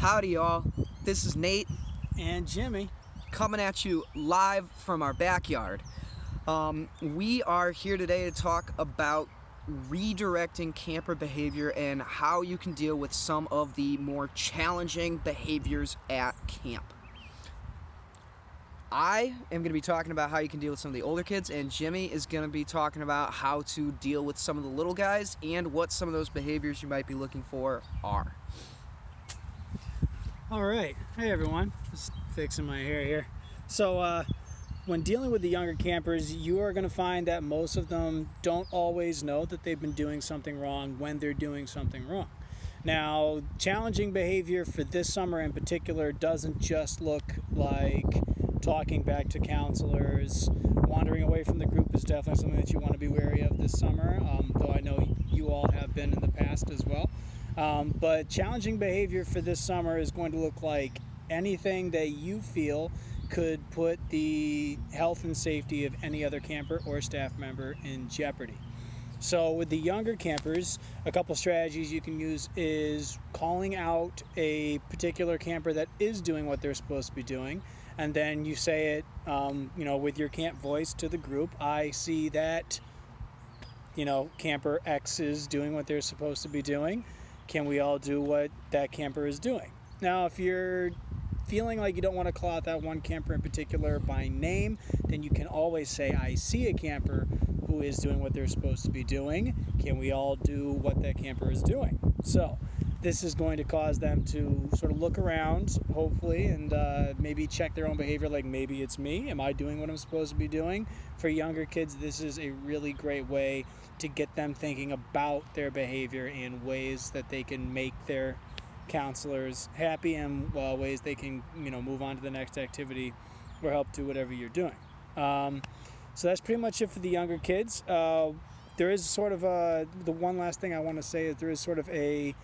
Howdy y'all, this is Nate and Jimmy coming at you live from our backyard. We are here today to talk about redirecting camper behavior and how you can deal with some of the more challenging behaviors at camp. I am going to be talking about how you can deal with some of the older kids, and Jimmy is going to be talking about how to deal with some of the little guys and what some of those behaviors you might be looking for are. All right. Hey everyone, just fixing my hair here. So when dealing with the younger campers, you are going to find that most of them don't always know that they've been doing something wrong when they're doing something wrong. Now, challenging behavior for this summer in particular doesn't just look like talking back to counselors. Wandering away from the group is definitely something that you want to be wary of this summer, though I know you all have been in the past as well. But challenging behavior for this summer is going to look like anything that you feel could put the health and safety of any other camper or staff member in jeopardy. So with the younger campers, a couple strategies you can use is calling out a particular camper that is doing what they're supposed to be doing, and then you say it with your camp voice to the group. I see that camper X is doing what they're supposed to be doing. Can we all do what that camper is doing? Now, if you're feeling like you don't want to call out that one camper in particular by name, then you can always say, I see a camper who is doing what they're supposed to be doing. Can we all do what that camper is doing? So this is going to cause them to sort of look around, hopefully, and maybe check their own behavior, like maybe it's me. Am I doing what I'm supposed to be doing? For younger kids, this is a really great way to get them thinking about their behavior and ways that they can make their counselors happy, and ways they can move on to the next activity or help do whatever you're doing. So that's pretty much it for the younger kids. There is sort of the one last thing I want to say is there is sort of a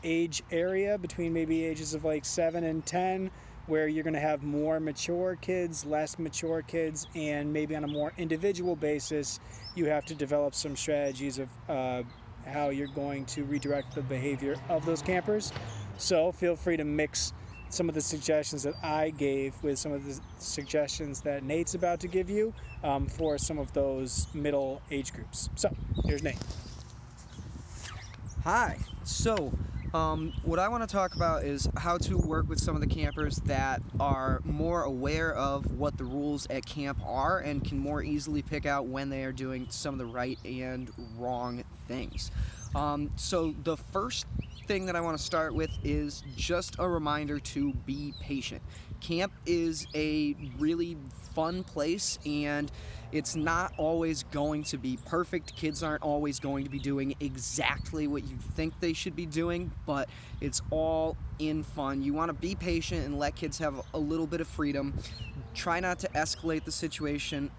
age area between maybe ages of like 7 and 10 where you're going to have more mature kids, less mature kids, and maybe on a more individual basis you have to develop some strategies of how you're going to redirect the behavior of those campers. So feel free to mix some of the suggestions that I gave with some of the suggestions that Nate's about to give you for some of those middle age groups. So here's Nate. Hi. So what I want to talk about is how to work with some of the campers that are more aware of what the rules at camp are and can more easily pick out when they are doing some of the right and wrong things. So the first thing that I want to start with is just a reminder to be patient. Camp is a really fun place, and it's not always going to be perfect. Kids aren't always going to be doing exactly what you think they should be doing, but it's all in fun. You want to be patient and let kids have a little bit of freedom. Try not to escalate the situation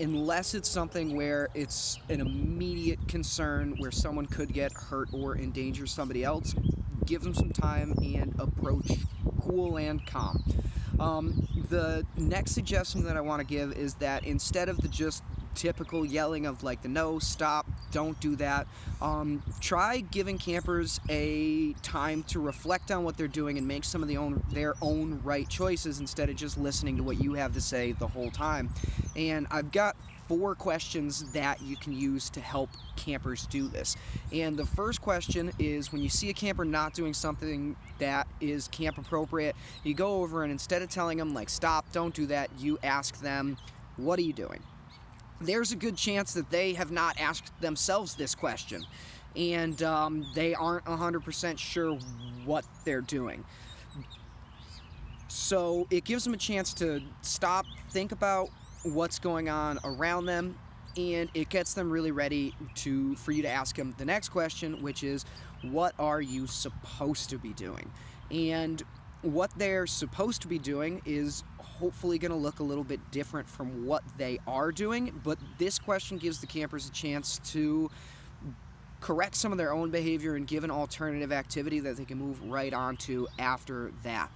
unless it's something where it's an immediate concern where someone could get hurt or endanger somebody else. Give them some time and approach cool and calm. The next suggestion that I want to give is that instead of the just typical yelling of like the no, stop, don't do that, try giving campers a time to reflect on what they're doing and make some of their own right choices instead of just listening to what you have to say the whole time. And I've got 4 questions that you can use to help campers do this. And the first question is, when you see a camper not doing something that is camp appropriate, you go over and instead of telling them like stop, don't do that, you ask them, what are you doing? There's a good chance that they have not asked themselves this question, and they aren't 100% sure what they're doing. So it gives them a chance to stop, think about what's going on around them, and it gets them really ready for you to ask them the next question, which is, what are you supposed to be doing? And what they're supposed to be doing is hopefully going to look a little bit different from what they are doing, but this question gives the campers a chance to correct some of their own behavior and give an alternative activity that they can move right on to after that.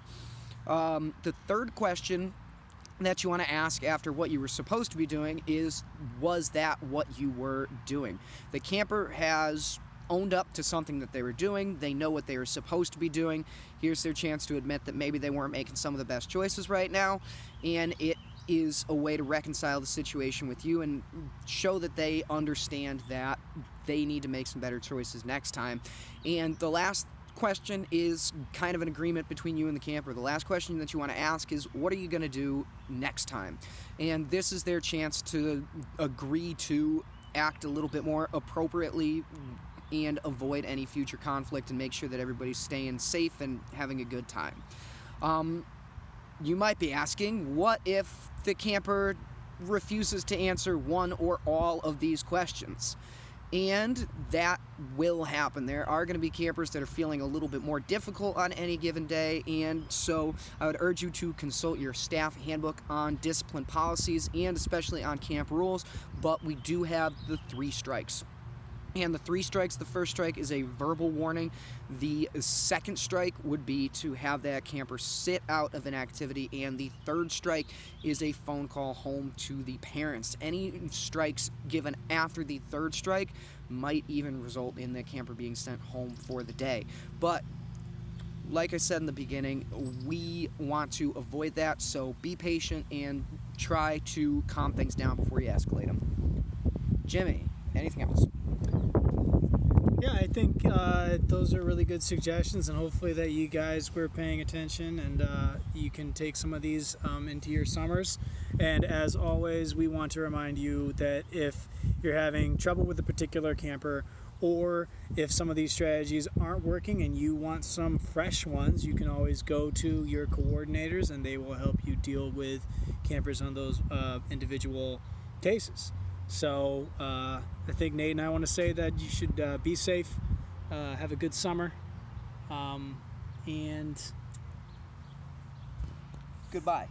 The third question that you want to ask after what you were supposed to be doing is, was that what you were doing? The camper has owned up to something that they were doing. They know what they were supposed to be doing. Here's their chance to admit that maybe they weren't making some of the best choices right now, and it is a way to reconcile the situation with you and show that they understand that they need to make some better choices next time. And the last question is kind of an agreement between you and the camper. The last question that you want to ask is, what are you going to do next time? And this is their chance to agree to act a little bit more appropriately and avoid any future conflict and make sure that everybody's staying safe and having a good time. You might be asking, what if the camper refuses to answer one or all of these questions? And that will happen. There are going to be campers that are feeling a little bit more difficult on any given day, and so I would urge you to consult your staff handbook on discipline policies and especially on camp rules. But we do have the 3 strikes. And the 3 strikes, the first strike is a verbal warning. The second strike would be to have that camper sit out of an activity. And the third strike is a phone call home to the parents. Any strikes given after the third strike might even result in the camper being sent home for the day. But like I said in the beginning, we want to avoid that, so be patient and try to calm things down before you escalate them. Jimmy, anything else? Yeah, I think those are really good suggestions, and hopefully that you guys were paying attention and you can take some of these into your summers. And as always, we want to remind you that if you're having trouble with a particular camper, or if some of these strategies aren't working and you want some fresh ones, you can always go to your coordinators and they will help you deal with campers on those individual cases. So I think Nate and I want to say that you should be safe, have a good summer, and Goodbye.